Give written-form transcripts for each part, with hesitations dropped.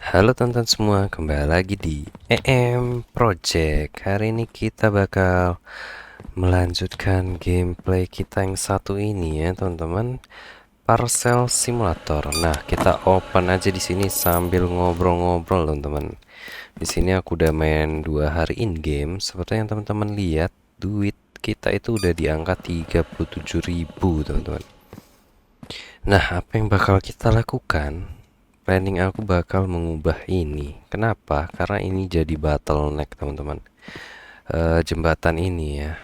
Halo teman-teman semua, kembali lagi di Project. Hari ini kita bakal melanjutkan gameplay kita yang satu ini ya, teman-teman. Parcel Simulator. Nah, kita open aja di sini sambil ngobrol-ngobrol, teman-teman. Di sini aku udah main 2 hari in game. Seperti yang teman-teman lihat, duit kita itu udah di angka 37.000, teman-teman. Nah, apa yang bakal kita lakukan? Planning aku bakal mengubah ini. Kenapa? Karena ini jadi bottleneck, teman-teman. Jembatan ini ya.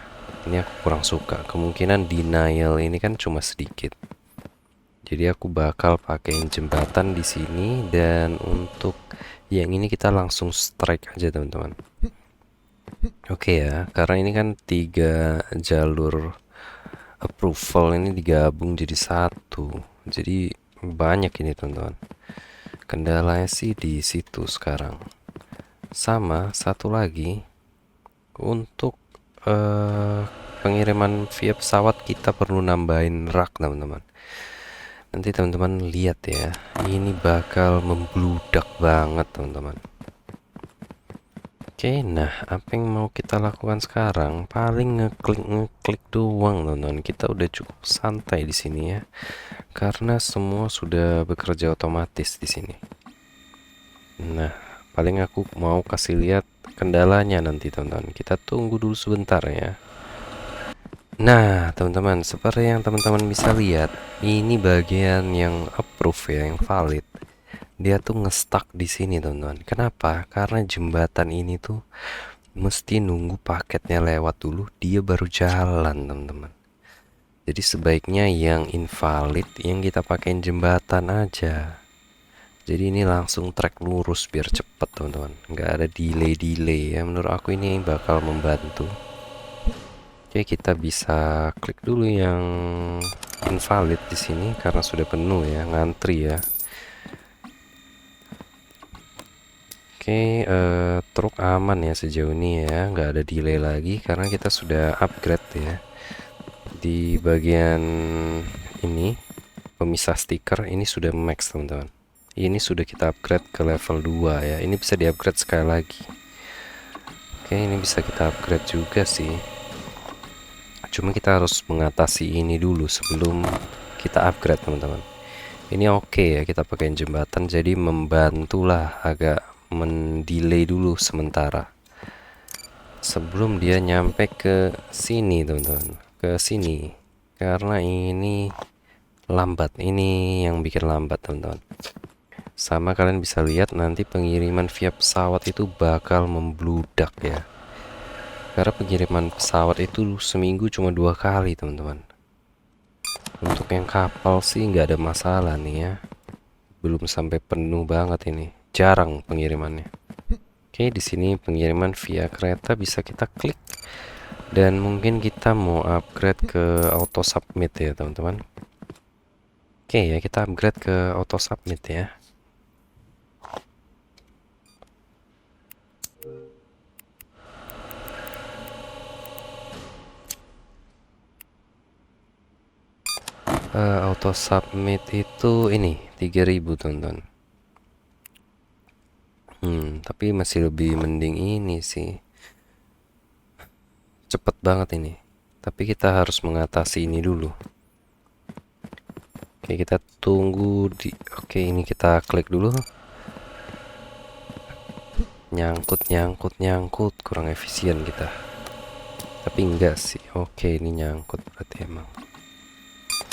Ini aku kurang suka. Kemungkinan denial ini kan cuma sedikit. Jadi aku bakal pakein jembatan di sini dan untuk yang ini kita langsung strike aja, teman-teman. Oke ya, karena ini kan 3 jalur approval ini digabung jadi satu. Jadi banyak ini, teman-teman. Kendalanya sih di situ sekarang. Sama satu lagi untuk eh, pengiriman via pesawat kita perlu nambahin rak, teman-teman. Nanti teman-teman lihat ya, ini bakal membludak banget, teman-teman. Oke, nah apa yang mau kita lakukan sekarang? Paling ngeklik doang, teman-teman. Kita udah cukup santai di sini ya, karena semua sudah bekerja otomatis di sini. Nah, paling aku mau kasih lihat kendalanya nanti, teman-teman. Kita tunggu dulu sebentar ya. Nah, teman-teman, seperti yang teman-teman bisa lihat, ini bagian yang approve ya, yang valid. Dia tuh nge-stuck di sini, teman-teman. Kenapa? Karena jembatan ini tuh mesti nunggu paketnya lewat dulu, dia baru jalan, teman-teman. Jadi sebaiknya yang invalid yang kita pakein jembatan aja. Jadi ini langsung track lurus biar cepet, teman-teman. Nggak ada delay-delay ya. Menurut aku ini bakal membantu. Oke, kita bisa klik dulu yang invalid di sini karena sudah penuh ya, ngantri ya. Oke, truk aman ya sejauh ini ya, nggak ada delay lagi karena kita sudah upgrade ya. Di bagian ini pemisah stiker ini sudah max, teman-teman. Ini sudah kita upgrade ke level 2 ya. Ini bisa di-upgrade sekali lagi. Oke, ini bisa kita upgrade juga sih. Cuma kita harus mengatasi ini dulu sebelum kita upgrade, teman-teman. Ini oke ya, kita pakai jembatan jadi membantulah agak mendelay dulu sementara sebelum dia nyampe ke sini, teman-teman. Ke sini. Karena ini lambat. Ini yang bikin lambat, teman-teman. Sama kalian bisa lihat nanti pengiriman via pesawat itu bakal membludak ya. Karena pengiriman pesawat itu seminggu cuma 2 kali, teman-teman. Untuk yang kapal sih nggak ada masalah nih ya. Belum sampai penuh banget ini. Jarang pengirimannya. Oke, di sini pengiriman via kereta bisa kita klik. Dan mungkin kita mau upgrade ke auto submit ya, teman-teman. Oke ya, kita upgrade ke auto submit ya. Auto submit itu ini 3000, teman-teman. Tapi masih lebih mending ini sih. Cepet banget ini. Tapi kita harus mengatasi ini dulu. Oke, kita tunggu di. Oke, ini kita klik dulu. Nyangkut, kurang efisien kita. Tapi enggak sih. Oke, ini nyangkut berarti emang.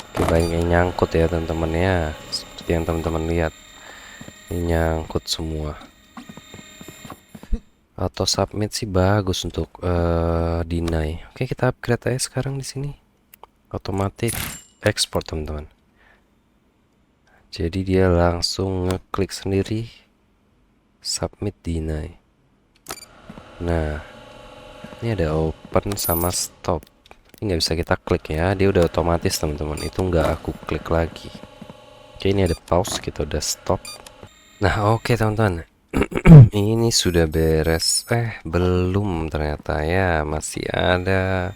Oke, banyak yang nyangkut ya, teman-teman ya. Seperti yang teman-teman lihat. Ini nyangkut semua. Auto submit sih bagus untuk deny. Oke, kita upgrade aja sekarang di sini. Otomatis export, teman-teman. Jadi dia langsung ngeklik sendiri submit deny. Nah, ini ada open sama stop. Ini nggak bisa kita klik ya, dia udah otomatis, teman-teman. Itu nggak aku klik lagi. Oke, ini ada pause, kita udah stop. Nah, oke, teman-teman. Ini sudah beres. Belum ternyata ya, masih ada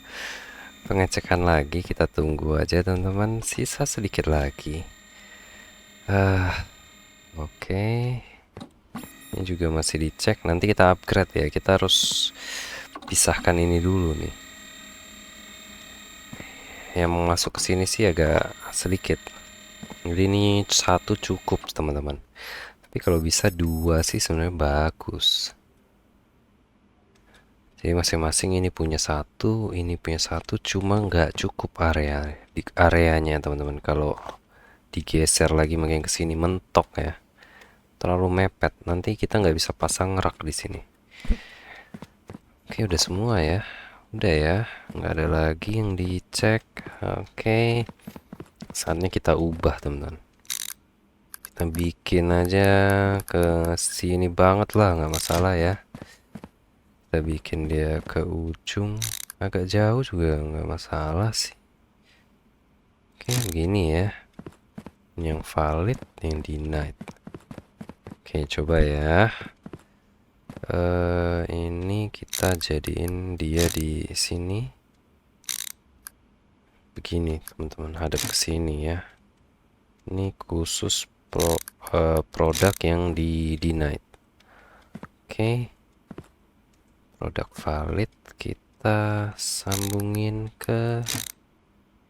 pengecekan lagi. Kita tunggu aja, teman-teman. Sisa sedikit lagi. Oke. Ini juga masih dicek. Nanti kita upgrade ya. Kita harus pisahkan ini dulu nih. Yang mau masuk ke sini sih agak sedikit. Jadi ini satu cukup teman-teman. Tapi kalau bisa dua sih sebenarnya bagus. Jadi masing-masing ini punya satu, ini punya satu, cuma nggak cukup areanya teman-teman. Kalau digeser lagi makin ke sini mentok ya, terlalu mepet. Nanti kita nggak bisa pasang rak di sini. Oke, udah semua ya. Udah ya, nggak ada lagi yang dicek. Oke, saatnya kita ubah teman-teman. Kita bikin aja ke sini banget lah, nggak masalah ya. Kita bikin dia ke ujung, agak jauh juga nggak masalah sih. Oke, begini ya. Yang valid, yang denied. Oke, coba ya. Ini kita jadiin dia di sini. Begini, teman-teman, hadap ke sini ya. Ini khusus produk yang di denied. Oke. Produk valid kita sambungin ke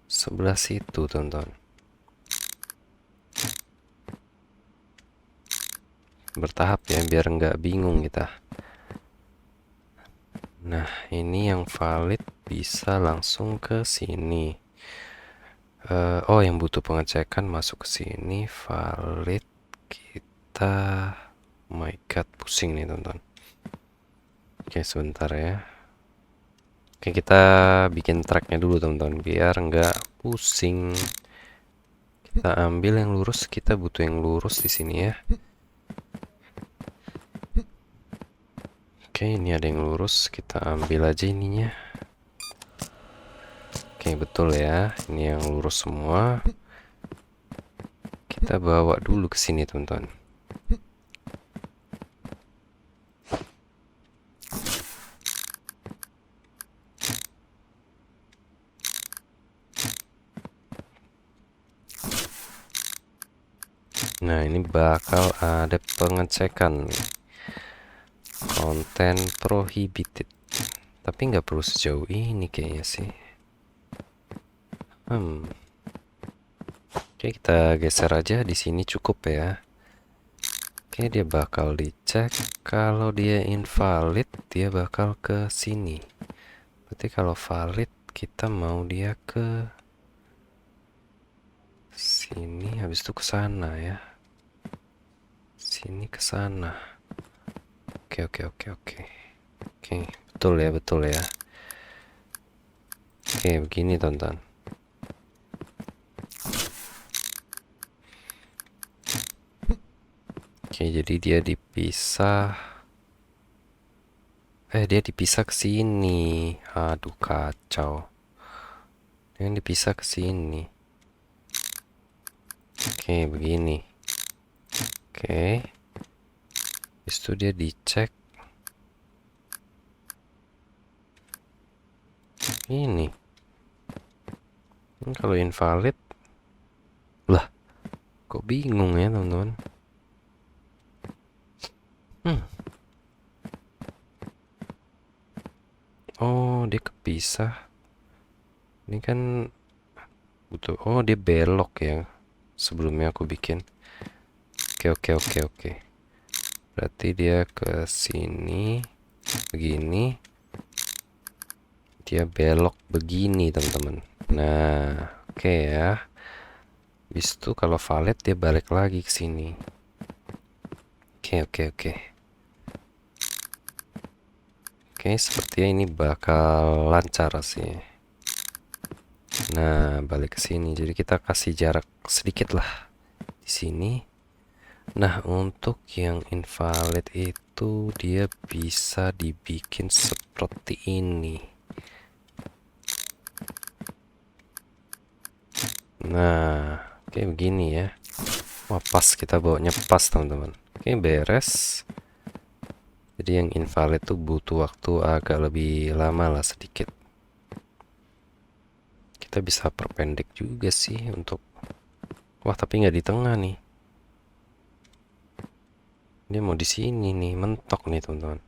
sebelah situ, teman-teman. Bertahap ya, biar nggak bingung kita. Nah, ini yang valid bisa langsung ke sini. Oh, yang butuh pengecekan masuk ke sini. Valid kita. Oh my god, pusing nih teman-teman. Oke, sebentar ya. Oke, kita bikin tracknya dulu teman-teman, biar nggak pusing. Kita ambil yang lurus, kita butuh yang lurus di sini ya. Oke, ini ada yang lurus, kita ambil aja ininya. Oke, betul ya. Ini yang lurus semua. Kita bawa dulu ke sini, teman-teman. Nah, ini bakal ada pengecekan konten prohibited. Tapi nggak perlu sejauh ini kayaknya sih. Oke, kita geser aja di sini cukup ya. Oke, dia bakal dicek. Kalau dia invalid, dia bakal ke sini. Berarti kalau valid, kita mau dia ke sini, habis itu ke sana ya. Sini ke sana. Oke. Oke, betul ya. Oke, begini tonton. Oke, jadi dia dipisah. Dia dipisah ke sini. Aduh, kacau. Dia dipisah ke sini. Oke, begini. Oke. Habis itu dia dicek. Ini kalau invalid. Lah, kok bingung ya, teman-teman? Oh, dia kepisah. Ini kan butuh. Oh, dia belok ya. Sebelumnya aku bikin. Oke. Berarti dia ke sini. Begini. Dia belok begini, teman-teman. Nah, oke ya. Habis itu kalau valid dia balik lagi ke sini. Oke. Oke, sepertinya ini bakal lancar sih. Nah, balik ke sini. Jadi kita kasih jarak sedikit lah di sini. Nah, untuk yang invalid itu dia bisa dibikin seperti ini. Nah, oke begini ya. Wah, pas, kita bawanya pas, teman-teman. Oke, beres. Jadi yang invalid tuh butuh waktu agak lebih lama lah sedikit. Kita bisa perpendek juga sih untuk. Wah, tapi nggak di tengah nih. Dia mau di sini nih, mentok nih teman-teman.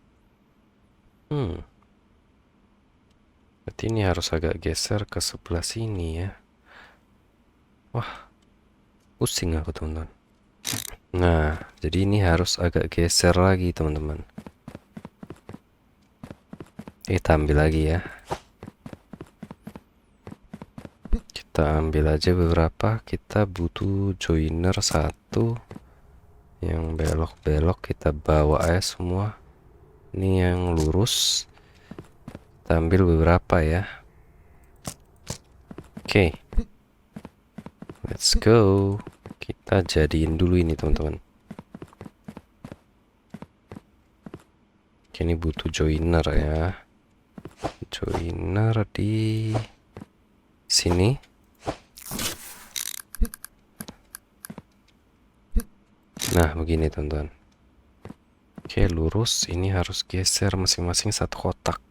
Berarti ini harus agak geser ke sebelah sini ya. Wah, pusing aku teman-teman. Nah, jadi ini harus agak geser lagi teman-teman. Kita ambil lagi ya. Kita ambil aja beberapa. Kita butuh joiner satu. Yang belok-belok kita bawa aja semua. Ini yang lurus. Kita ambil beberapa ya. Oke. Let's go. Kita jadiin dulu ini teman-teman. Oke, ini butuh joiner ya. Joiner di sini. Nah, begini teman-teman. Oke, lurus. Ini harus geser masing-masing satu kotak.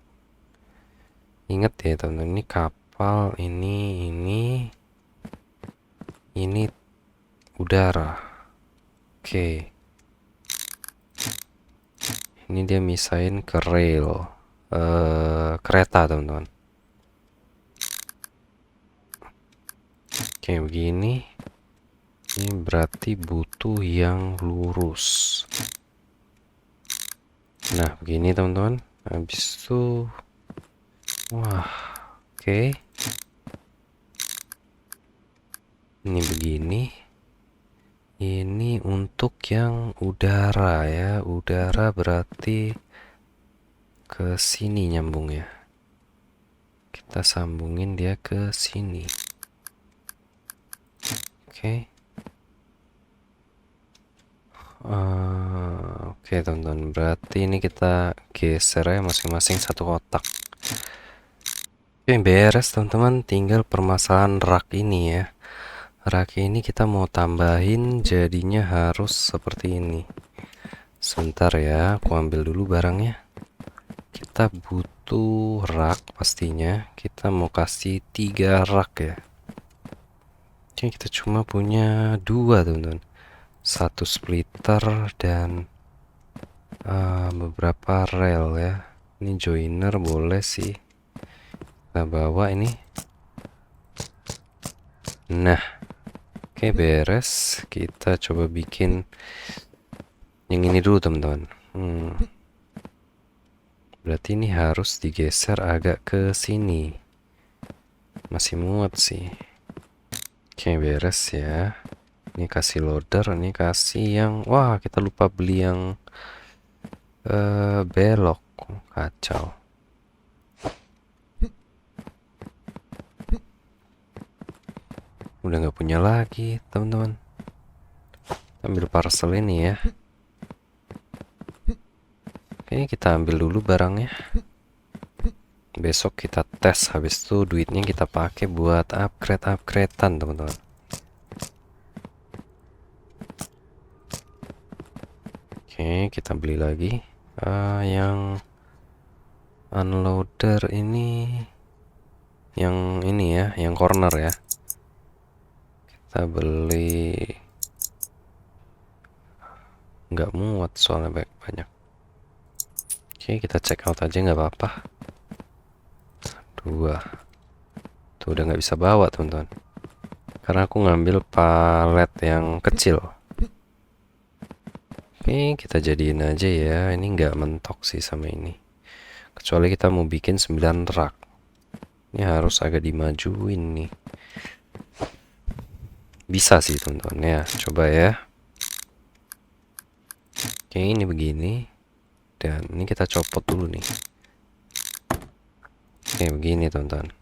Ingat ya teman-teman, ini kapal, ini udara. Oke. Ini dia misain ke rail. Kereta teman-teman. Oke, begini. Ini berarti butuh yang lurus. Nah, begini teman-teman. Habis itu, wah, oke. Ini begini. Ini untuk yang udara ya. Udara berarti ke sini nyambung ya. Kita sambungin dia ke sini. Oke. Oke teman-teman, berarti ini kita geser ya masing-masing satu kotak. Oke, beres teman-teman. Tinggal permasalahan rak ini ya. Rak ini kita mau tambahin, jadinya harus seperti ini. Sebentar ya, aku ambil dulu barangnya. Kita butuh rak pastinya. Kita mau kasih 3 rak ya. Oke, kita cuma punya 2 teman-teman. Satu splitter dan beberapa rel ya. Ini joiner boleh sih. Kita bawa ini. Nah, oke beres. Kita coba bikin yang ini dulu teman-teman. Berarti ini harus digeser agak ke sini. Masih muat sih. Oke beres ya. Ini kasih loader, ini kasih yang, wah kita lupa beli yang belok. Kacau. Udah nggak punya lagi teman-teman. Ambil parcel ini ya. Oke, kita ambil dulu barangnya. Besok kita tes, habis itu duitnya kita pakai buat upgrade-upgradean teman-teman. Oke, kita beli lagi yang unloader ini, yang ini ya, yang corner ya. Kita beli, nggak muat soalnya banyak. Oke, kita check out aja nggak apa-apa. 2 tuh udah nggak bisa bawa teman-teman, karena aku ngambil palet yang kecil. Oke, kita jadiin aja ya. Ini nggak mentok sih sama ini, kecuali kita mau bikin 9 rak. Ini harus agak dimajuin nih. Bisa sih teman-teman ya, coba ya. Oke, ini begini. Dan ini kita copot dulu nih. Oke, begini teman-teman.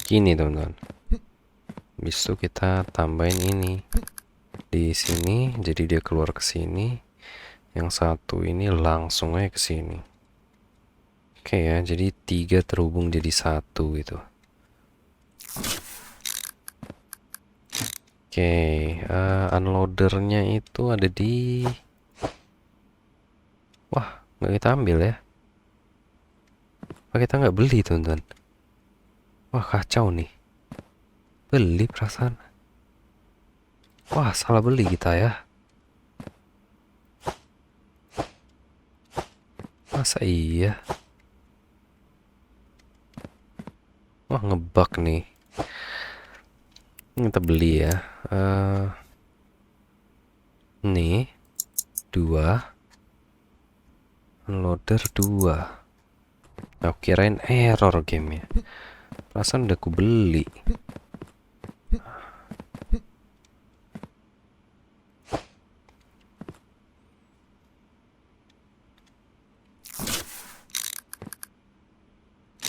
Gini teman-teman. Habis itu kita tambahin ini di sini, jadi dia keluar ke sini. Yang satu ini langsung aja ke sini. Oke ya, jadi 3 terhubung jadi 1 gitu. Oke, unloadernya itu ada di, wah nggak kita ambil ya. Apa kita nggak beli teman-teman? Wah kacau nih. Beli perasaan. Wah salah beli kita ya. Masa iya? Wah, ngebug nih. Ini kita beli ya. Nih, 2 loader 2. Aku kirain error gamenya. Perasaan udah aku beli.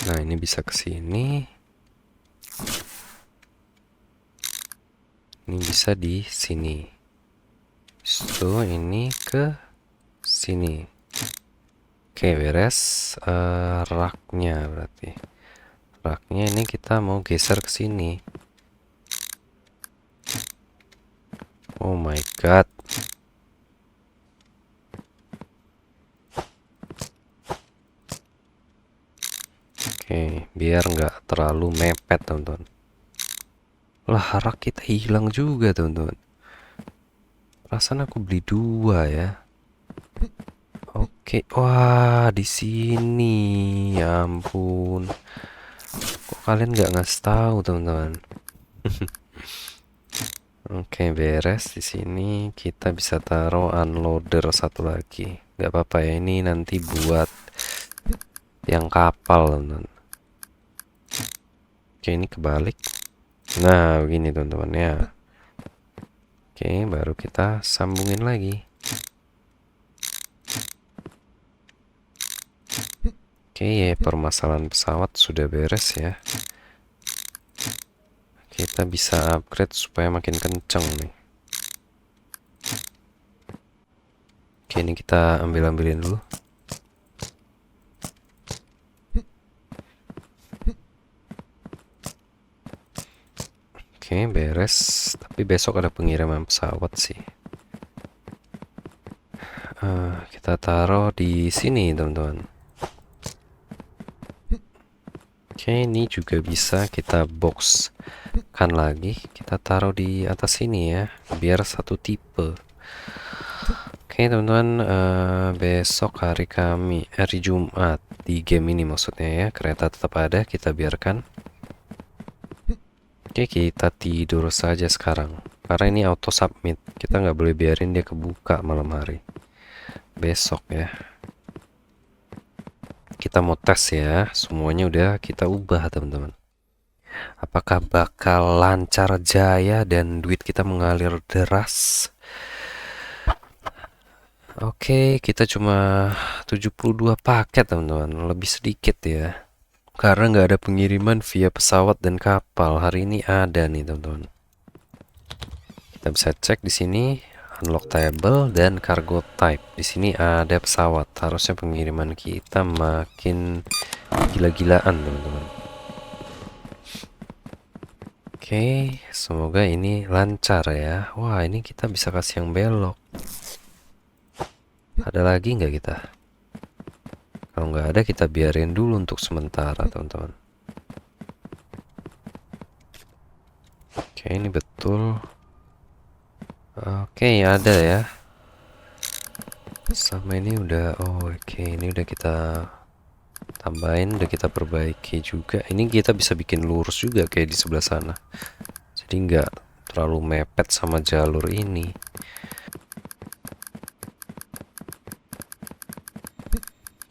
Nah, ini bisa ke sini. Ini bisa di sini. So, ini ke sini. Oke, beres. Raknya berarti. Raknya ini kita mau geser ke sini. Oh my god. Oke, biar nggak terlalu mepet, teman-teman. Lah, rak kita hilang juga, teman-teman. Perasaan aku beli 2 ya. Oke, wah di sini, ya ampun. Kok kalian nggak ngasih tahu, teman-teman? Oke, beres. Di sini kita bisa taruh unloader satu lagi. Nggak apa-apa ya, ini nanti buat yang kapal, teman-teman. Oke, ini kebalik. Nah, begini teman-teman ya. Oke, baru kita sambungin lagi. Oke, ya, permasalahan pesawat sudah beres ya. Kita bisa upgrade supaya makin kenceng nih. Oke, ini kita ambilin dulu. Oke, beres. Tapi besok ada pengiriman pesawat sih. Kita taruh di sini, teman-teman. Oke, ini juga bisa kita box kan lagi. Kita taruh di atas sini ya, biar satu tipe. Oke, teman-teman, besok hari Jumat di game ini maksudnya ya, kereta tetap ada, kita biarkan. Oke, kita tidur saja sekarang. Karena ini auto submit, kita nggak boleh biarin dia kebuka malam hari. Besok ya. Kita mau tes ya, semuanya udah kita ubah teman-teman. Apakah bakal lancar jaya dan duit kita mengalir deras? Oke, kita cuma 72 paket teman-teman, lebih sedikit ya. Karena nggak ada pengiriman via pesawat dan kapal. Hari ini ada nih teman-teman. Kita bisa cek di sini unlock table dan cargo type. Di sini ada pesawat. Harusnya pengiriman kita makin gila-gilaan teman-teman. Oke, semoga ini lancar ya. Wah, ini kita bisa kasih yang belok. Ada lagi nggak kita? Kalau nggak ada kita biarin dulu untuk sementara teman-teman. Oke, ini betul. Oke, ada ya. Sama ini udah. Oke, ini udah kita tambahin, udah kita perbaiki juga. Ini kita bisa bikin lurus juga kayak di sebelah sana. Jadi nggak terlalu mepet sama jalur ini.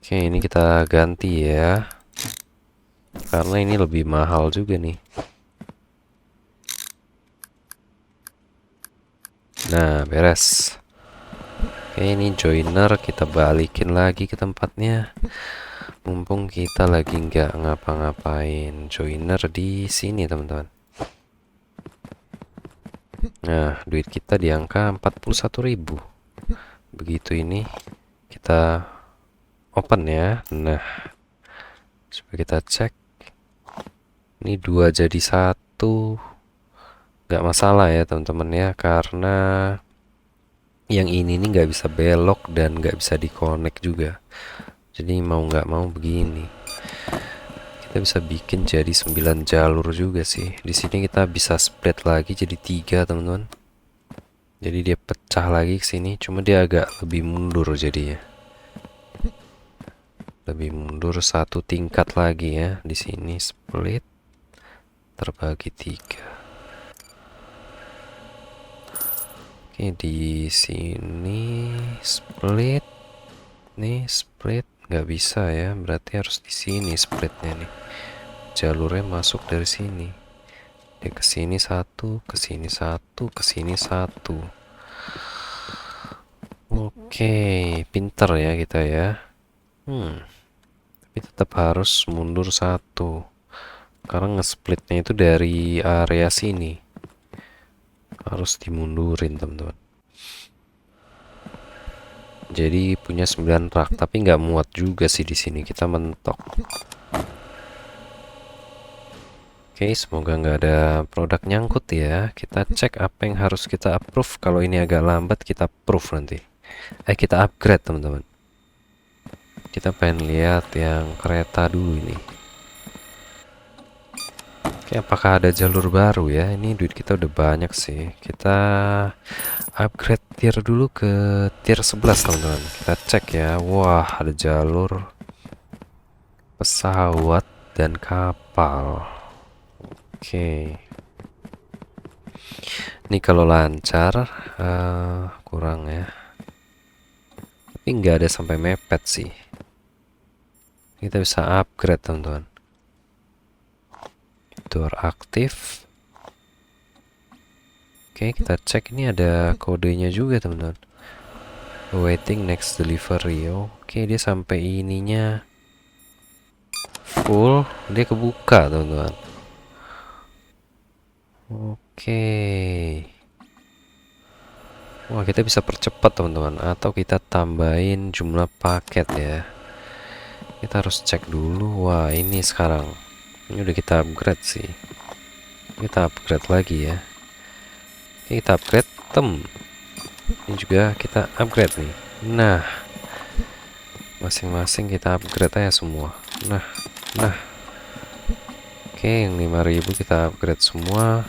Oke, ini kita ganti ya. Karena ini lebih mahal juga nih. Nah, beres. Oke, ini joiner kita balikin lagi ke tempatnya. Mumpung kita lagi nggak ngapa-ngapain. Joiner di sini, teman-teman. Nah, duit kita di angka 41.000. Begitu ini kita open ya. Nah, coba kita cek. Ini 2 jadi 1. Nggak masalah ya teman-teman ya, karena yang ini nih nggak bisa belok dan nggak bisa di-connect juga. Jadi mau nggak mau begini. Kita bisa bikin jadi 9 jalur juga sih. Di sini kita bisa split lagi jadi 3 teman-teman. Jadi dia pecah lagi ke sini, cuma dia agak lebih mundur jadinya. Lebih mundur satu tingkat lagi ya. Di sini split terbagi 3. Oke, di sini split. Nih split nggak bisa ya. Berarti harus di sini splitnya nih. Jalurnya masuk dari sini. Dia ke sini satu, ke sini satu, ke sini satu. Oke, pinter ya kita ya. Tapi tetap harus mundur satu. Karena nge-splitnya itu dari area sini. Harus dimundurin, teman-teman. Jadi punya 9 rak, tapi nggak muat juga sih di sini. Kita mentok. Oke, semoga nggak ada produk nyangkut ya. Kita cek apa yang harus kita approve. Kalau ini agak lambat, kita approve nanti. Kita upgrade, teman-teman. Kita pengen lihat yang kereta dulu ini. Oke, apakah ada jalur baru ya? Ini duit kita udah banyak sih. Kita upgrade tier dulu ke tier 11, teman-teman. Kita cek ya. Wah, ada jalur pesawat dan kapal. Oke. Ini kalau lancar kurang ya. Tapi nggak ada sampai mepet sih. Kita bisa upgrade, teman-teman. Door aktif. Oke, kita cek ini ada kodenya juga, teman-teman. Waiting next delivery. Oke, dia sampai ininya full, dia kebuka, teman-teman. Oke. Wah, kita bisa percepat, teman-teman, atau kita tambahin jumlah paket ya. Kita harus cek dulu. Wah, ini sekarang ini udah kita upgrade sih. Kita upgrade lagi ya. Oke, kita upgrade ini juga kita upgrade nih. Nah, masing-masing kita upgrade aja semua. Nah. Oke, yang 5.000 kita upgrade semua.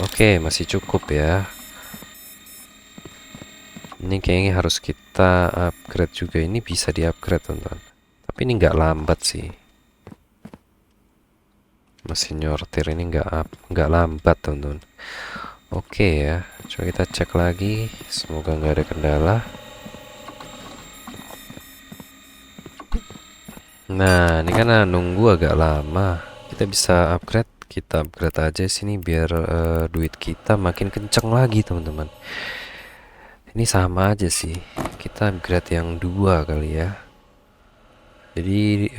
Oke, masih cukup ya. Ini kayaknya harus kita upgrade juga. Ini bisa di-upgrade, teman-teman. Tapi ini nggak lambat sih. Mesin nyortir ini nggak lambat, teman-teman. Oke ya, coba kita cek lagi. Semoga nggak ada kendala. Nah, ini kan nunggu agak lama. Kita bisa upgrade. Kita upgrade aja sini biar duit kita makin kenceng lagi, teman-teman. Ini sama aja sih. Kita upgrade yang 2 kali ya. Jadi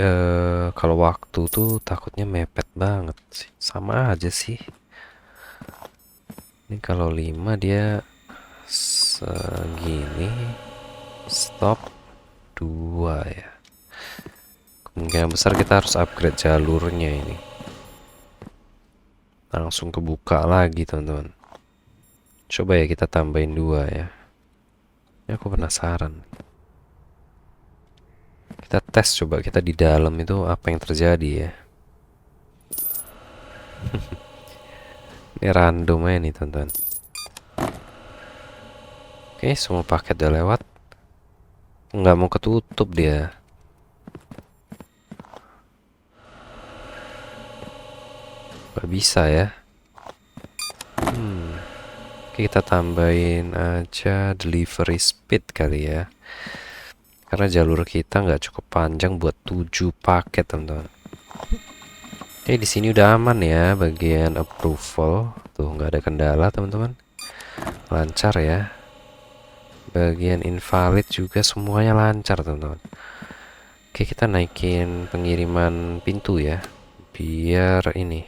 kalau waktu tuh takutnya mepet banget sih. Sama aja sih. Ini kalau 5 dia segini. Stop 2 ya. Kemungkinan besar kita harus upgrade jalurnya ini. Langsung kebuka lagi, teman-teman. Coba ya kita tambahin 2 ya. Ini aku penasaran. Kita tes coba kita di dalam itu apa yang terjadi ya. Ini random aja nih, teman-teman. Oke, semua paket udah lewat. Nggak mau ketutup dia. Nggak bisa ya. Oke, kita tambahin aja delivery speed kali ya. Karena jalur kita nggak cukup panjang buat 7 paket, teman-teman. Oke, di sini udah aman ya bagian approval. Tuh nggak ada kendala, teman-teman. Lancar ya. Bagian invalid juga semuanya lancar, teman-teman. Oke, kita naikin pengiriman pintu ya. Biar ini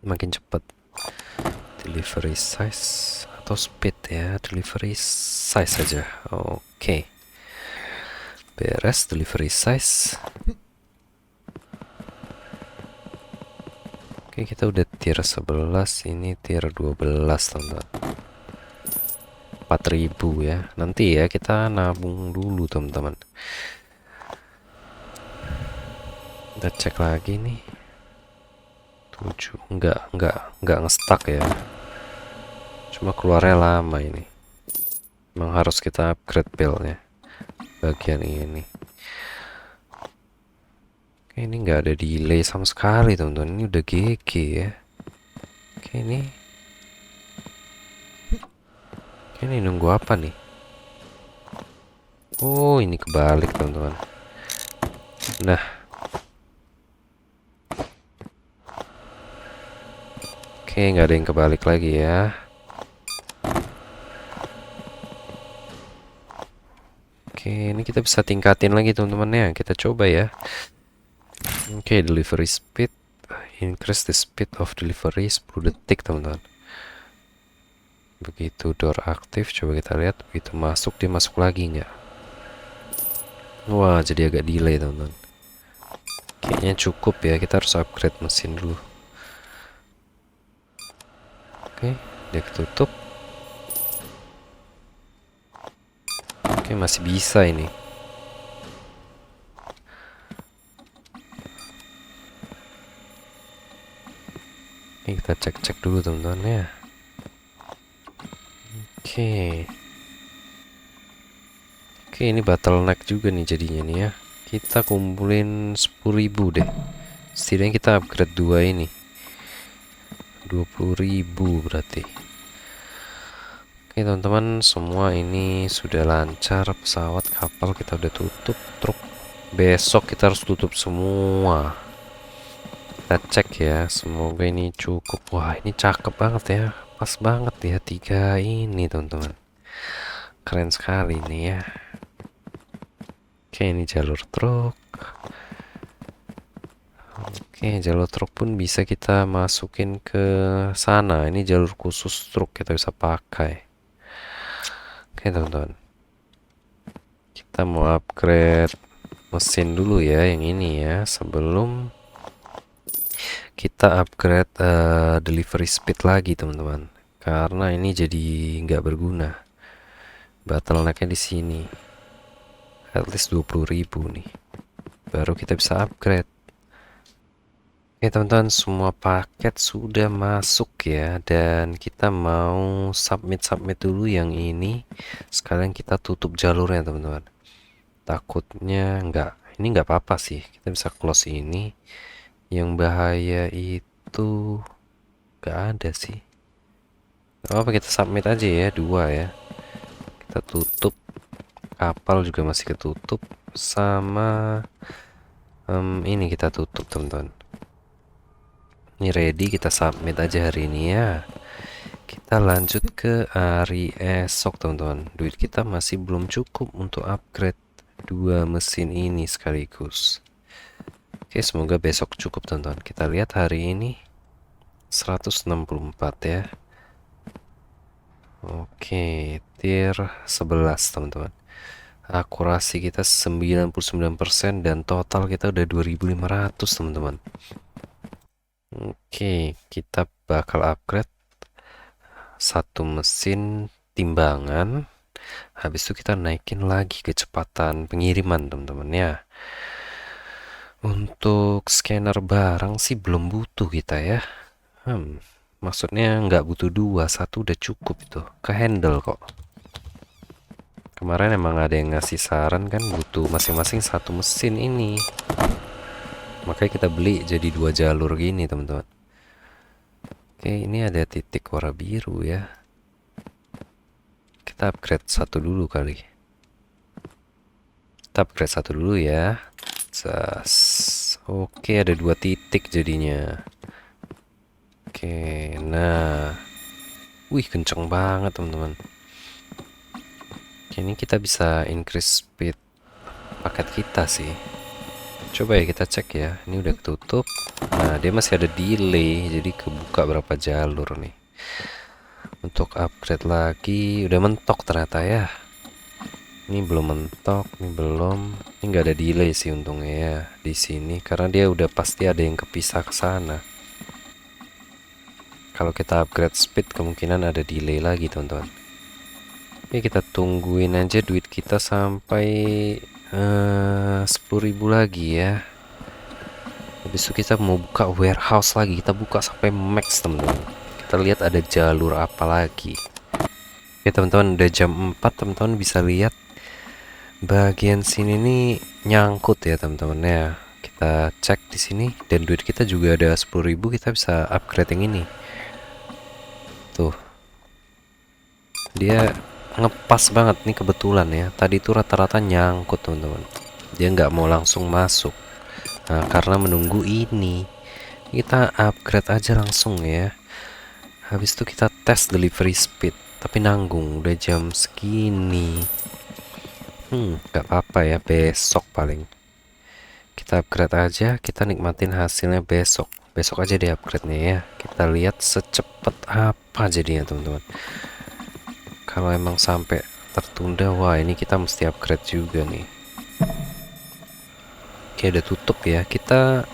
makin cepat. Delivery size atau speed ya. Delivery size saja. Oke. Beres delivery size. Oke, kita udah tier 11, ini tier 12, teman-teman. 4.000 ya. Nanti ya kita nabung dulu, teman-teman. Kita cek lagi nih. 7 enggak nge-stuck ya. Cuma keluarnya lama ini. Memang harus kita upgrade build-nya. Bagian ini. Ini nggak ada delay sama sekali teman-teman. Ini udah GG ya. Ini nunggu apa nih? Oh, ini kebalik teman-teman. Nah, oke, nggak ada yang kebalik lagi ya. Oke, ini kita bisa tingkatin lagi teman-teman ya. Kita coba ya. Oke, delivery speed. Increase the speed of delivery 10 detik teman-teman. Begitu door aktif, coba kita lihat. Begitu masuk, dia masuk lagi nggak? Wah, jadi agak delay teman-teman. Kayaknya cukup ya, kita harus upgrade mesin dulu. Oke, dia ketutup. Oke, masih bisa ini. Oke, kita cek-cek dulu teman-teman ya. Oke. Oke, ini bottleneck juga nih jadinya nih ya. Kita kumpulin 10.000 deh. Setidaknya kita upgrade 2 ini. 20.000 berarti. Oke teman-teman, semua ini sudah lancar. Pesawat, kapal kita udah tutup. Truk besok kita harus tutup semua. Kita cek ya, semoga ini cukup. Wah, ini cakep banget ya. Pas banget ya 3 ini teman-teman. Keren sekali nih ya. Oke, ini jalur truk. Oke, jalur truk pun bisa kita masukin ke sana. Ini jalur khusus truk kita bisa pakai. Oke, teman-teman. Kita mau upgrade mesin dulu ya, yang ini ya, sebelum kita upgrade delivery speed lagi, teman-teman. Karena ini jadi nggak berguna. Bottlenecknya di sini. At least 20.000 nih. Baru kita bisa upgrade. Oke teman-teman, semua paket sudah masuk ya, dan kita mau submit dulu yang ini. Sekalian kita tutup jalurnya teman-teman. Takutnya ini nggak apa-apa sih, kita bisa close ini. Yang bahaya itu nggak ada sih. Gak apa, kita submit aja ya, 2 ya. Kita tutup, kapal juga masih ketutup, sama ini kita tutup teman-teman. Ini ready, kita submit aja hari ini ya. Kita lanjut ke hari esok teman-teman. Duit kita masih belum cukup untuk upgrade 2 mesin ini sekaligus. Oke, semoga besok cukup teman-teman. Kita lihat hari ini 164 ya. Oke, tier 11 teman-teman. Akurasi kita 99% dan total kita udah 2.500 teman-teman. Oke, kita bakal upgrade 1 mesin timbangan. Habis itu kita naikin lagi kecepatan pengiriman teman-teman ya. Untuk scanner barang sih belum butuh kita ya. Maksudnya nggak butuh 2, 1 udah cukup itu. Ke handle kok. Kemarin emang ada yang ngasih saran kan butuh masing-masing 1 mesin ini. Makanya kita beli jadi 2 jalur gini teman-teman. Oke, ini ada titik warna biru ya. Kita upgrade 1 dulu kali. Kita upgrade 1 dulu ya. Oke, ada 2 titik jadinya. Oke, nah. Wih, kenceng banget teman-teman. Ini kita bisa increase speed paket kita sih. Coba ya kita cek ya. Ini udah ketutup. Nah, dia masih ada delay, jadi kebuka berapa jalur nih. Untuk upgrade lagi udah mentok ternyata ya. Ini belum mentok, ini belum. Ini nggak ada delay sih untungnya ya di sini, karena dia udah pasti ada yang kepisah ke sana. Kalau kita upgrade speed kemungkinan ada delay lagi teman-teman. Oke, kita tungguin aja duit kita sampai 10.000 lagi ya. Habis itu kita mau buka warehouse lagi. Kita buka sampai max teman-teman. Kita lihat ada jalur apa lagi. Oke teman-teman, udah jam 4 teman-teman bisa lihat bagian sini nih nyangkut ya teman-teman ya. kita cek di sini, dan duit kita juga ada 10.000, kita bisa upgrade yang ini. Tuh, dia ngepas banget nih kebetulan ya. Tadi itu rata-rata nyangkut teman-teman. Dia nggak mau langsung masuk. Nah, karena menunggu ini, kita upgrade aja langsung ya. Habis itu kita tes delivery speed. Tapi nanggung, udah jam segini. Nggak apa-apa ya, besok paling. Kita upgrade aja, kita nikmatin hasilnya besok. Besok aja di upgrade-nya ya. Kita lihat secepat apa jadinya teman-teman. Kalau emang sampai tertunda, wah ini kita mesti upgrade juga nih. Oke, udah tutup ya. Kita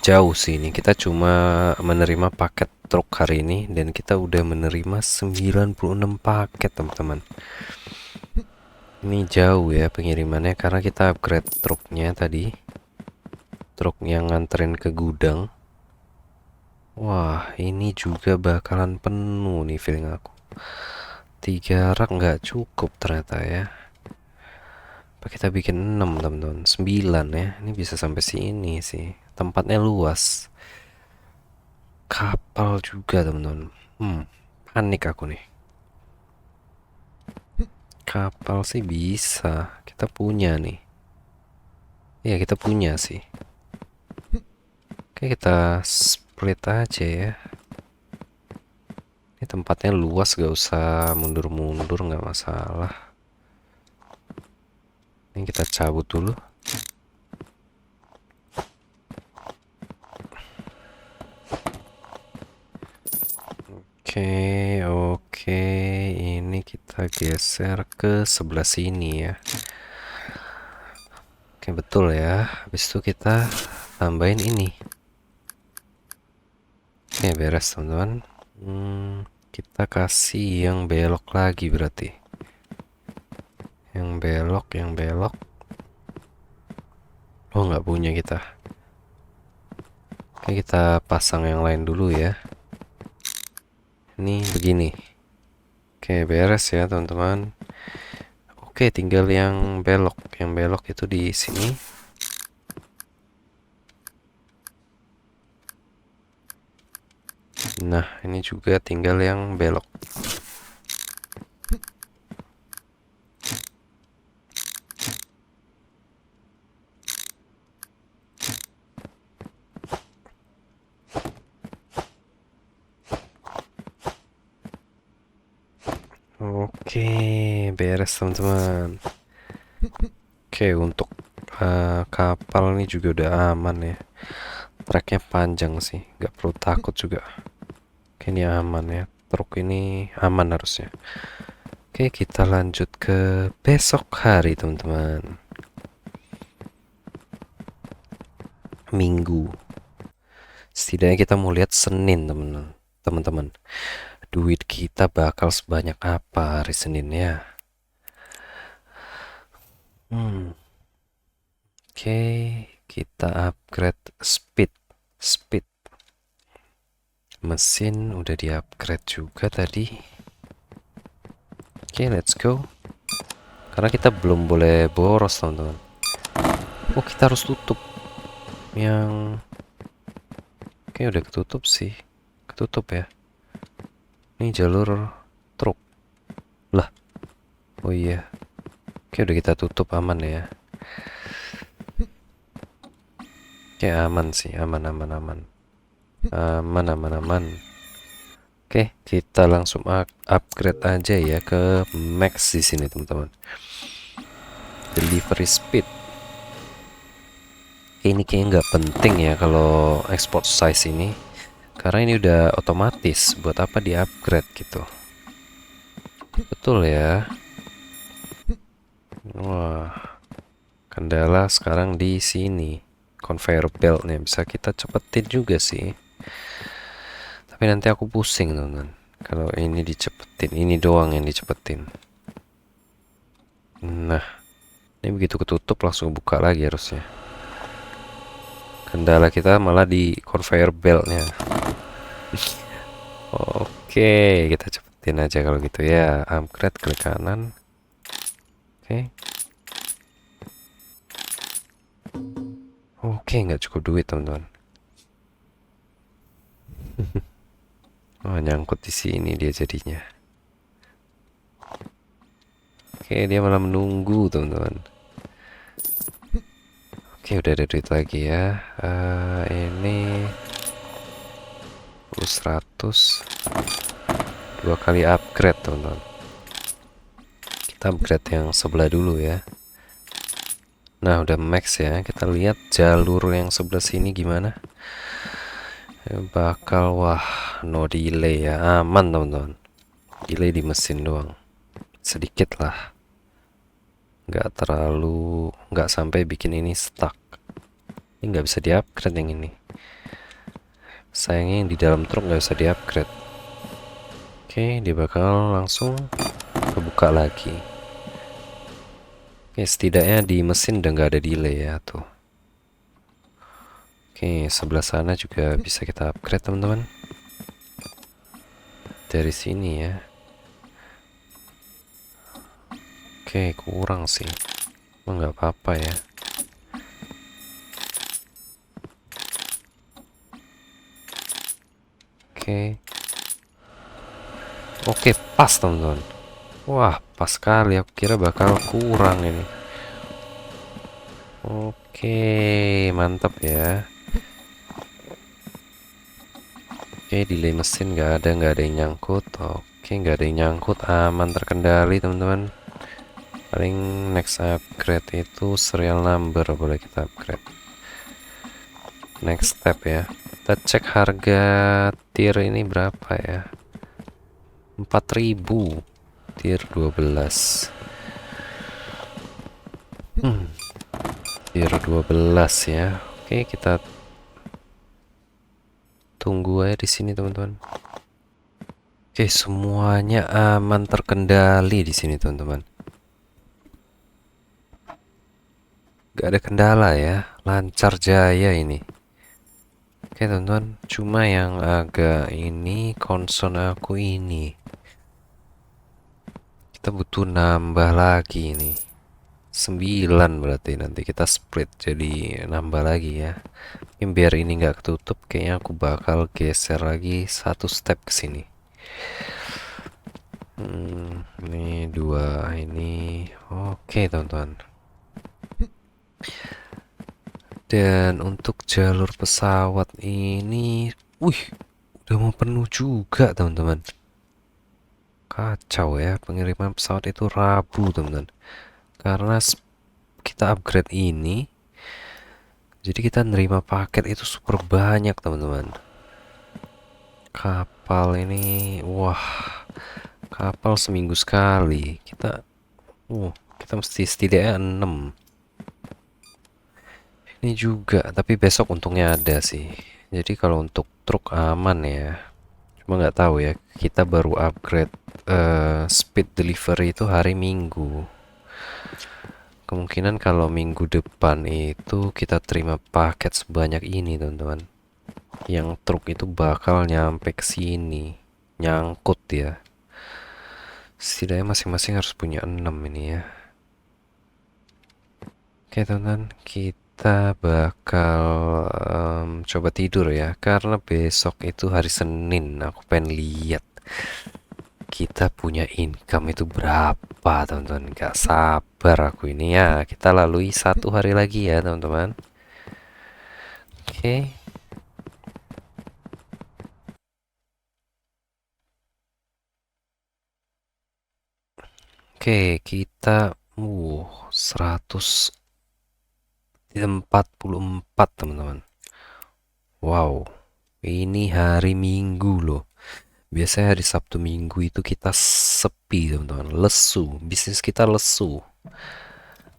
jauh sih ini. Kita cuma menerima paket truk hari ini, dan kita udah menerima 96 paket teman-teman. Ini jauh ya pengirimannya karena kita upgrade truknya tadi. Truk yang nganterin ke gudang. Wah, ini juga bakalan penuh nih feeling aku. 3 rak nggak cukup ternyata ya. Apa kita bikin 6 teman-teman? 9 ya. Ini bisa sampai sini sih. Tempatnya luas. Kapal juga teman-teman. Panik aku nih. Kapal sih bisa. Kita punya nih. Ya, kita punya sih. Oke, kita split aja ya. Ini tempatnya luas, gak usah mundur-mundur, nggak masalah. Ini kita cabut dulu. Oke, ini kita geser ke sebelah sini ya. Oke, betul ya. Habis itu kita tambahin ini. Oke, beres teman-teman. Kita kasih yang belok lagi berarti. Yang belok. Oh, nggak punya kita. Oke, kita pasang yang lain dulu ya. Ini begini. Oke, beres ya teman-teman. Oke, tinggal yang belok. Yang belok itu di sini. Nah, ini juga tinggal yang belok. Oke, beres teman-teman. Oke, untuk kapal ini juga udah aman ya. Treknya panjang sih, nggak perlu takut juga. Oke, ini aman ya. Truk ini aman harusnya. Oke, kita lanjut ke besok hari teman-teman. Minggu. Setidaknya kita mau lihat Senin teman-teman. Duit kita bakal sebanyak apa hari Senin ya? Oke, kita upgrade speed. Mesin udah di upgrade juga tadi. Oke, let's go. Karena kita belum boleh boros teman-teman. Oh, kita harus tutup yang... Oke, udah ketutup sih. Ketutup ya. Ini jalur truk. Lah. Oh iya. Oke, udah kita tutup, aman ya. Oke, aman sih. Aman. Oke, kita langsung upgrade aja ya ke max di sini teman-teman. Delivery speed. Ini kayaknya nggak penting ya kalau export size ini, karena ini udah otomatis. Buat apa di upgrade gitu? Betul ya. Wah, kendala sekarang di sini. Conveyor beltnya bisa kita cepetin juga sih. Tapi nanti aku pusing teman-teman. Kalau ini dicepetin, ini doang yang dicepetin. Nah, ini begitu ketutup langsung buka lagi harusnya. Kendala kita malah di conveyor beltnya. Oke, kita cepetin aja kalau gitu ya. Upgrade, klik kanan. Oke. Oke, nggak cukup duit teman-teman. Oh, nyangkut di sini dia jadinya. Oke, dia malah menunggu teman-teman. Oke, udah ada duit lagi ya. Ini 100 dua kali upgrade teman-teman. Kita upgrade yang sebelah dulu ya. Nah, udah max ya. Kita lihat jalur yang sebelah sini gimana. Bakal wah, no delay ya. Aman teman-teman. Delay di mesin doang. Sedikit lah. Nggak sampai bikin ini stuck. Ini nggak bisa di-upgrade yang ini. Sayangnya yang di dalam truk nggak bisa di-upgrade. Oke, dia bakal langsung kebuka lagi. Oke, setidaknya di mesin udah nggak ada delay ya tuh. Oke, sebelah sana juga bisa kita upgrade teman-teman. Dari sini ya. Oke, kurang sih. Nggak apa-apa ya. Oke. Oke, pas teman-teman. Wah, pas sekali. Aku kira bakal kurang ini. Oke, mantap ya. Oke, delay mesin nggak ada yang nyangkut. Oke, nggak ada yang nyangkut, aman terkendali teman-teman. Paling next upgrade itu serial number boleh kita upgrade. Next step ya. Kita cek harga tier ini berapa ya. 4000 tier 12. Tier 12 ya. Oke, kita tunggu aja di sini teman-teman. Oke, semuanya aman terkendali di sini teman-teman. Gak ada kendala ya, lancar jaya ini. Oke teman-teman, cuma yang agak ini concern aku ini. Kita butuh nambah lagi ini. 9 berarti nanti kita split jadi nambah lagi ya. Mungkin biar ini nggak ketutup, kayaknya aku bakal geser lagi satu step ke sini. Ini 2 ini. Oke teman-teman. Dan untuk jalur pesawat ini, udah mau penuh juga teman-teman. Kacau ya, pengiriman pesawat itu Rabu teman-teman. Karena kita upgrade ini, jadi kita nerima paket itu super banyak teman-teman. Kapal ini, wah, kapal seminggu sekali. Kita mesti setidaknya 6. Ini juga, tapi besok untungnya ada sih. Jadi kalau untuk truk aman ya. Cuma nggak tahu ya, kita baru upgrade speed delivery itu hari Minggu. Kemungkinan kalau minggu depan itu kita terima paket sebanyak ini teman-teman. Yang truk itu bakal nyampe ke sini. Nyangkut ya. Setidaknya masing-masing harus punya 6 ini ya. Oke teman-teman, kita bakal coba tidur ya, karena besok itu hari Senin. Aku pengen lihat kita punya income itu berapa teman-teman. Gak sabar aku ini ya. Kita lalui satu hari lagi ya teman-teman. Oke. Oke, kita 144 teman-teman. Wow, ini hari Minggu loh. Biasanya hari Sabtu Minggu itu kita sepi teman-teman, lesu, bisnis kita lesu.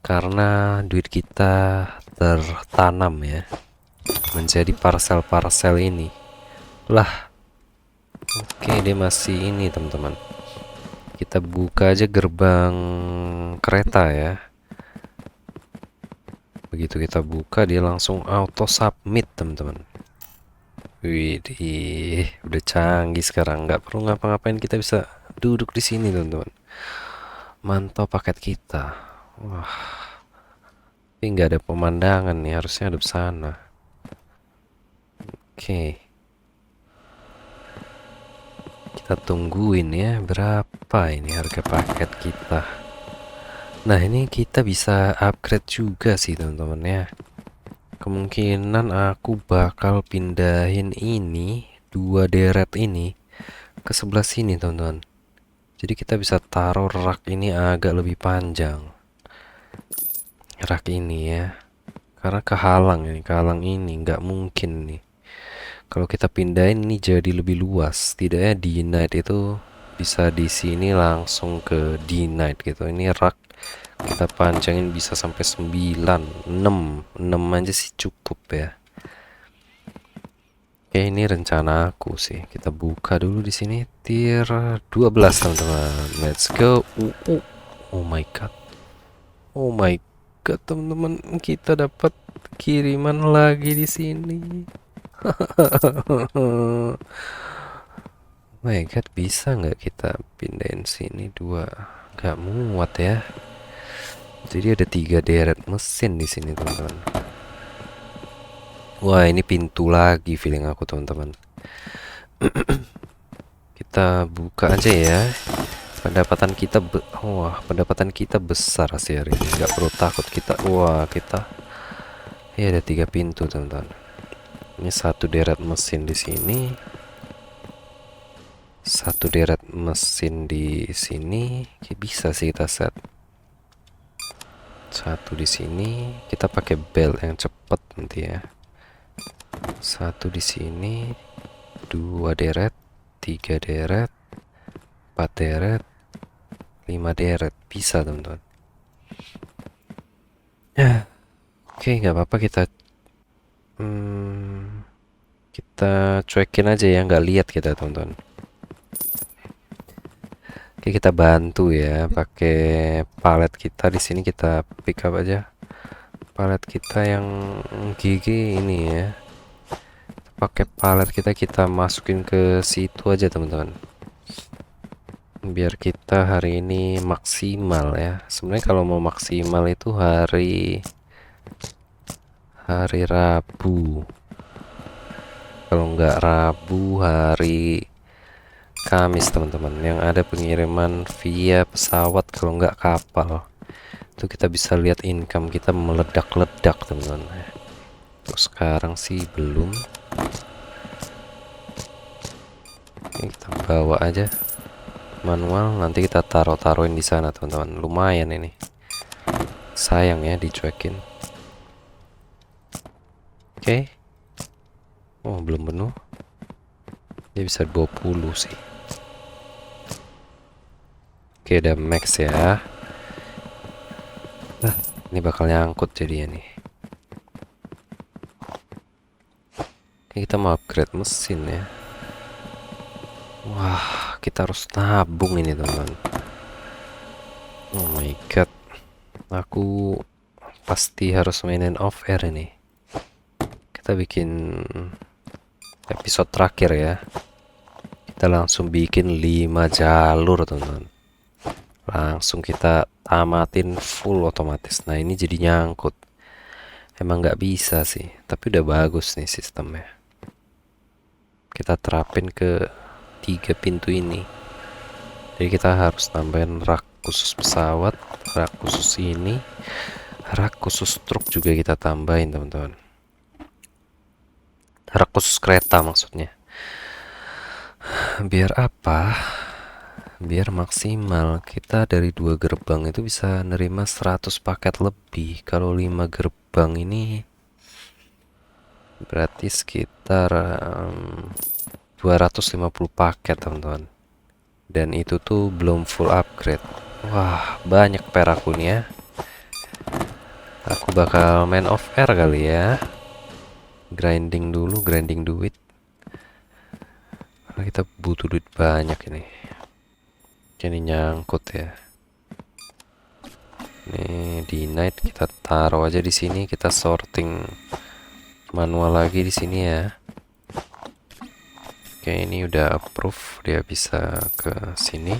Karena duit kita tertanam ya, menjadi parcel-parcel ini. Lah, oke dia masih ini teman-teman. Kita buka aja gerbang kereta ya. Begitu kita buka dia langsung auto submit teman-teman. Widih, udah canggih sekarang, nggak perlu ngapa-ngapain, kita bisa duduk di sini teman-teman. Mantau paket kita. Wah, Tapi nggak ada pemandangan nih, harusnya ada sana. Oke, kita tungguin ya, berapa ini harga paket kita. Nah, ini kita bisa upgrade juga sih teman-teman ya. Kemungkinan aku bakal pindahin ini, dua deret ini ke sebelah sini teman-teman. Jadi kita bisa taruh rak ini agak lebih panjang. Rak ini ya. Karena kehalang ini nggak mungkin nih. Kalau kita pindahin ini jadi lebih luas. Tidaknya di night itu bisa di sini langsung ke di night gitu. Ini rak kita panjangin bisa sampai 9, 6 aja sih cukup ya. Oke, ini rencana aku sih. Kita buka dulu di sini tier 12 teman-teman. Let's go. Oh my god. Oh my god, teman-teman, kita dapat kiriman lagi di sini. My god, bisa nggak kita pindahin sini dua? Nggak muat ya. Jadi ada 3 deret mesin di sini teman-teman. Wah, ini pintu lagi feeling aku teman-teman. Kita buka aja ya. Pendapatan kita besar sih hari ini. Nggak perlu takut kita. Wah, kita. Ya ada 3 pintu teman-teman. Ini satu deret mesin di sini. Satu deret mesin di sini. Bisa sih kita set. Satu di sini. Kita pakai bel yang cepet nanti ya. Satu di sini. 2 deret. 3 deret. 4 deret. 5 deret. Bisa teman-teman. Ya. Oke, nggak apa-apa kita cuekin aja ya, nggak lihat kita teman-teman. Oke, kita bantu ya pakai palet kita di sini, kita pick up aja palet kita yang gigi ini ya. Pakai palet kita masukin ke situ aja teman-teman. Biar kita hari ini maksimal ya. Sebenarnya kalau mau maksimal itu hari Rabu. Kalau nggak Rabu, hari Kamis teman-teman, yang ada pengiriman via pesawat kalau nggak kapal. Itu kita bisa lihat income kita meledak-ledak teman-teman. Untuk sekarang sih belum. Ini kita bawa aja manual, nanti kita taruhin di sana teman-teman. Lumayan ini. Sayang ya dicuekin. Oke. Oh, belum penuh. Dia bisa 20 sih. Oke, udah max ya. Nah, ini bakal nyangkut jadinya nih. Oke, kita mau upgrade mesin ya. Wah, kita harus nabung ini teman-teman. Oh my god. Aku pasti harus mainin off air ini. Kita bikin episode terakhir ya. Kita langsung bikin 5 jalur teman-teman. Langsung kita tamatin full otomatis. Nah, ini jadi nyangkut. Emang nggak bisa sih, tapi udah bagus nih sistemnya. Kita terapin ke 3 pintu ini. Jadi kita harus tambahin rak khusus pesawat, rak khusus ini, rak khusus truk juga kita tambahin teman-teman. Rak khusus kereta maksudnya. Biar apa? Biar maksimal. Kita dari 2 gerbang itu bisa nerima 100 paket lebih. Kalau 5 gerbang ini berarti sekitar 250 paket teman-teman. Dan itu tuh belum full upgrade. Wah, banyak perakku nih ya. Aku bakal main off air kali ya. Grinding dulu, grinding duit. Karena kita butuh duit banyak ini. Ini nyangkut ya. Ini di night kita taruh aja di sini, kita sorting manual lagi di sini ya. Oke, ini udah approve, dia bisa ke sini.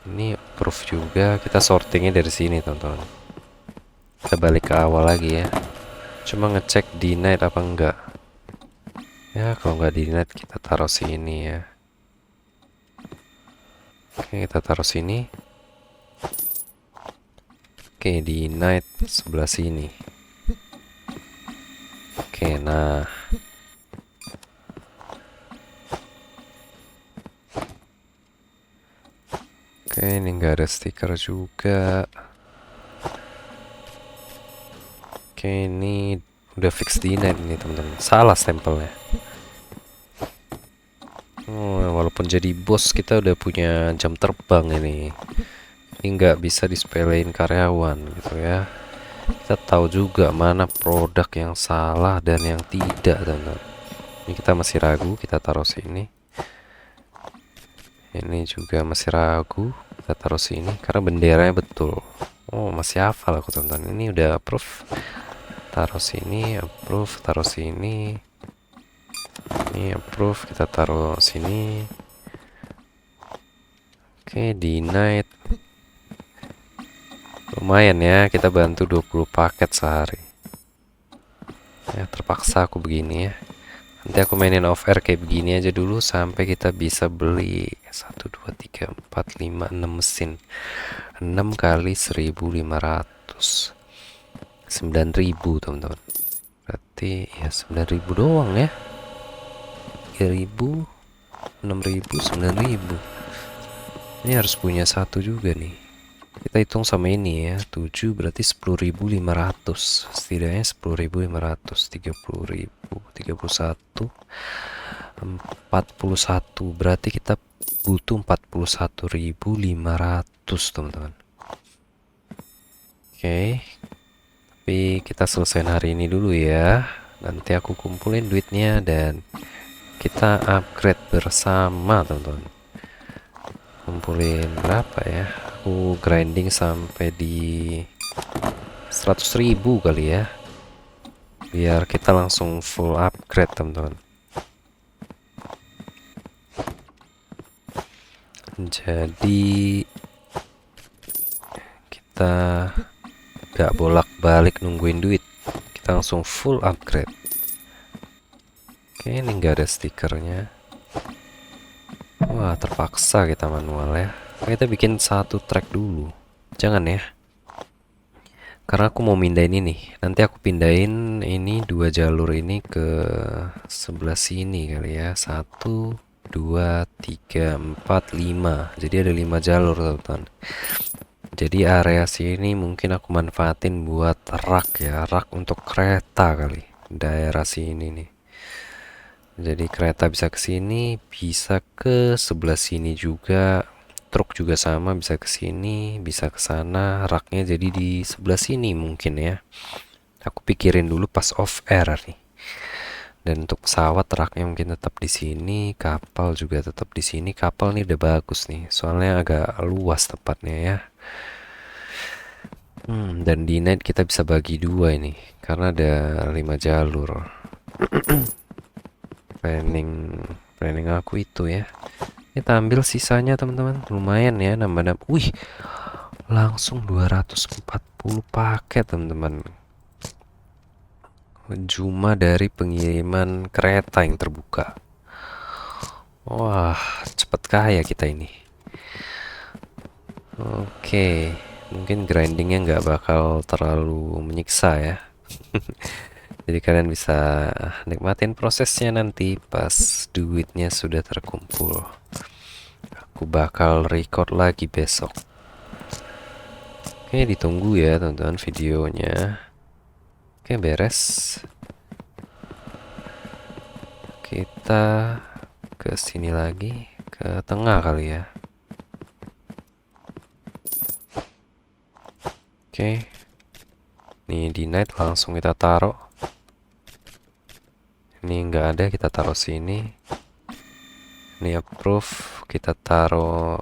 Ini approve juga, kita sortingnya dari sini teman-teman. Kita balik ke awal lagi ya. Cuma ngecek denied apa enggak. Ya, kalau nggak denied kita taruh sini ya. Oke, kita taruh sini. Oke, denied sebelah sini. Oke, nah. Oke, ini nggak ada stiker juga. Oke, ini udah fix denied ini teman-teman. Salah stempelnya. Oh, walaupun jadi bos kita udah punya jam terbang ini. Ini nggak bisa disepelein karyawan gitu ya. Kita tahu juga mana produk yang salah dan yang tidak, teman-teman. Ini kita masih ragu, kita taruh sini. Ini juga masih ragu, kita taruh sini karena benderanya betul. Oh, masih hafal aku, teman-teman. Ini udah approve. Taruh sini, approve, taruh sini. Ini approve, kita taruh sini. Oke, denied. Lumayan ya, kita bantu 20 paket sehari. Ya, terpaksa aku begini ya. Nanti aku mainin off air kayak begini aja dulu sampai kita bisa beli 1, 2, 3, 4, 5, 6 mesin. 6 kali 1.500. 9.000 teman-teman. Berarti ya 9.000 doang ya. 3.000, 6.000, 9.000. Ini harus punya satu juga nih. Kita hitung sama ini ya. 7 berarti 10.500. Setidaknya 10.500. 30.000, 31, 41. Berarti kita butuh 41.500 teman-teman. Oke. Tapi kita selesaiin hari ini dulu ya. Nanti aku kumpulin duitnya dan kita upgrade bersama teman-teman. Kumpulin berapa ya? Aku grinding sampai di 100.000 kali ya. Biar kita langsung full upgrade teman-teman. Jadi kita gak bolak-balik nungguin duit. Kita langsung full upgrade. Oke, ini nggak ada stikernya. Wah, terpaksa kita manual ya. Kita bikin satu track dulu. Jangan ya. Karena aku mau mindahin ini. Nanti aku pindahin ini 2 jalur ini ke sebelah sini kali ya. 1, 2, 3, 4, 5. Jadi ada 5 jalur teman-teman. Jadi area sini mungkin aku manfaatin buat rak ya. Rak untuk kereta kali. Daerah sini nih. Jadi kereta bisa ke sini, bisa ke sebelah sini juga. Truk juga sama, bisa ke sini, bisa ke sana. Raknya jadi di sebelah sini mungkin ya. Aku pikirin dulu pas off air nih. Dan untuk pesawat raknya mungkin tetap di sini, kapal juga tetap di sini. Kapal nih udah bagus nih, soalnya agak luas tempatnya ya. Dan di net kita bisa bagi dua ini, karena ada 5 jalur. planning aku itu ya. Kita ambil sisanya teman-teman. Lumayan ya nambah-nambah. Wih, langsung 240 paket teman-teman. Cuma dari pengiriman kereta yang terbuka. Wah, cepet kaya kita ini. Oke, mungkin grindingnya nggak bakal terlalu menyiksa ya. Jadi kalian bisa nikmatin prosesnya nanti pas duitnya sudah terkumpul. Aku bakal record lagi besok. Oke, ditunggu ya teman-teman videonya. Oke, beres. Kita ke sini lagi, ke tengah kali ya. Oke. Nih di night langsung kita taruh. Ini nggak ada, kita taruh sini. Ini approve, kita taruh.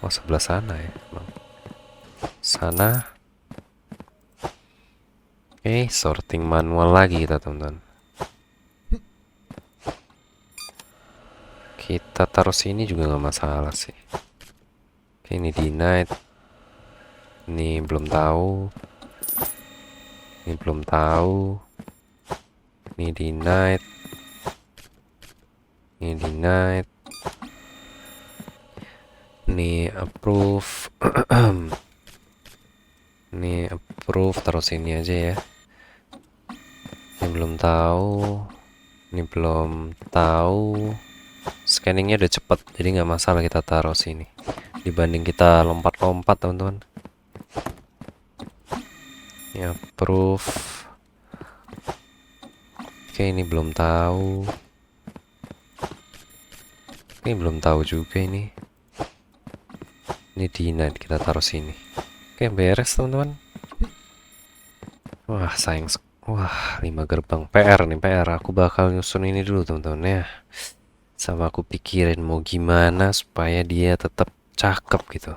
Oh, sebelah sana ya. Sana. Oke, sorting manual lagi kita teman-teman. Kita taruh sini juga nggak masalah sih. Oke, ini di night. Ini belum tahu. Ini belum tahu. Ini di night. Ini di night. Ini approve. Ini approve, taruh sini aja ya. Ini belum tahu. Ini belum tahu. Scanningnya udah cepet, jadi nggak masalah kita taruh sini dibanding kita lompat-lompat, teman-teman. Ini approve. Oke, ini belum tahu. Ini belum tahu juga ini. Ini denied, kita taruh sini. Oke, beres, teman-teman. Wah, sayang. Wah, 5 gerbang. PR nih, PR. Aku bakal nyusun ini dulu, teman-teman ya. Sama aku pikirin mau gimana supaya dia tetap cakep gitu.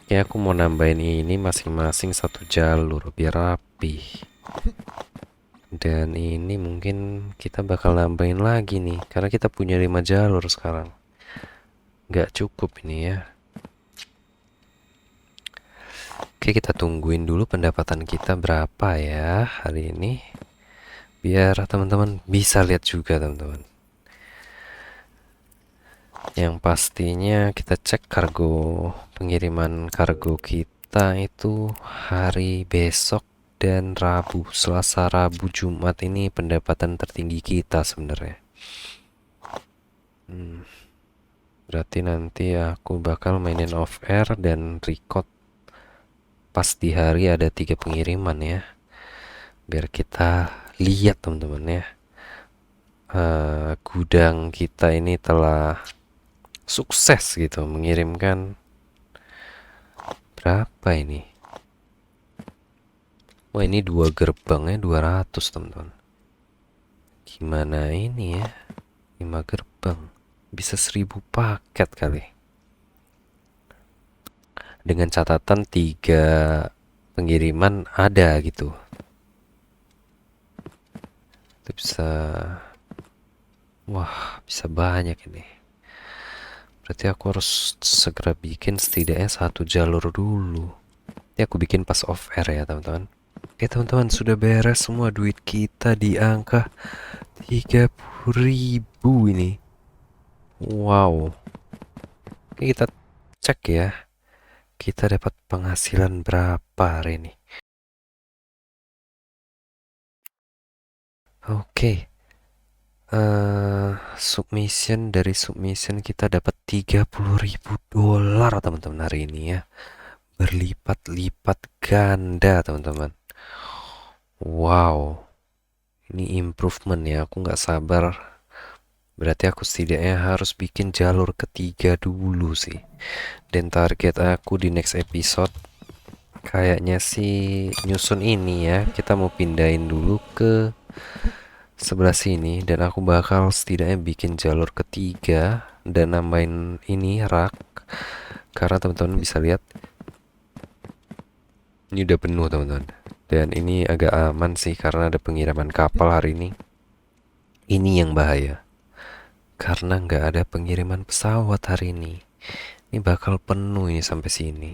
Oke, aku mau nambahin ini masing-masing satu jalur biar rapi. Dan ini mungkin kita bakal nambahin lagi nih, karena kita punya 5 jalur sekarang. Nggak cukup ini ya. Oke, kita tungguin dulu pendapatan kita berapa ya hari ini. Biar teman-teman bisa lihat juga, teman-teman. Yang pastinya kita cek kargo, pengiriman kargo kita itu hari besok dan Rabu. Selasa, Rabu, Jumat ini pendapatan tertinggi kita sebenarnya. Berarti nanti aku bakal mainin off air dan record pas di hari ada 3 pengiriman ya, biar kita lihat, teman-teman ya, gudang kita ini telah sukses gitu mengirimkan berapa ini. Wah, ini 2 gerbangnya 200, teman-teman. Gimana ini ya, 5 gerbang bisa 1000 paket kali, dengan catatan 3 pengiriman ada gitu. Itu bisa, wah, bisa banyak ini. Berarti aku harus segera bikin setidaknya 1 jalur dulu. Ini aku bikin pas off air ya, teman-teman. Oke, teman-teman, sudah beres semua. Duit kita di angka 30.000 ini. Wow. Oke, kita cek ya. Kita dapat penghasilan berapa hari ini. Oke. Submission, dari submission kita dapat 30.000 dolar, teman-teman, hari ini ya. Berlipat-lipat ganda, teman-teman. Wow. Ini improvement ya. Aku nggak sabar. Berarti aku setidaknya harus bikin jalur ketiga dulu sih. Dan target aku di next episode kayaknya sih nyusun ini ya. Kita mau pindahin dulu ke sebelah sini, dan aku bakal setidaknya bikin jalur ketiga dan nambahin ini rak. Karena teman-teman bisa lihat ini udah penuh, teman-teman. Dan ini agak aman sih karena ada pengiriman kapal hari ini. Ini yang bahaya, karena nggak ada pengiriman pesawat hari ini. Ini bakal penuh ini sampai sini.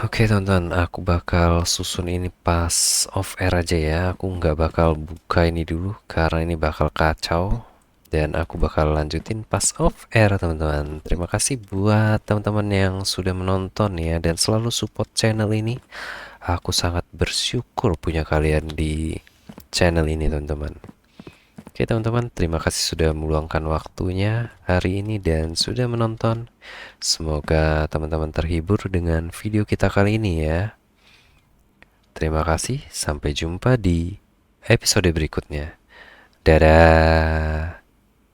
Oke, teman-teman, aku bakal susun ini pas off air aja ya. Aku nggak bakal buka ini dulu karena ini bakal kacau. Dan aku bakal lanjutin pas off air, teman-teman. Terima kasih buat teman-teman yang sudah menonton ya dan selalu support channel ini. Aku sangat bersyukur punya kalian di channel ini, teman-teman. Oke, teman-teman, terima kasih sudah meluangkan waktunya hari ini dan sudah menonton. Semoga teman-teman terhibur dengan video kita kali ini ya. Terima kasih, sampai jumpa di episode berikutnya. Dadah.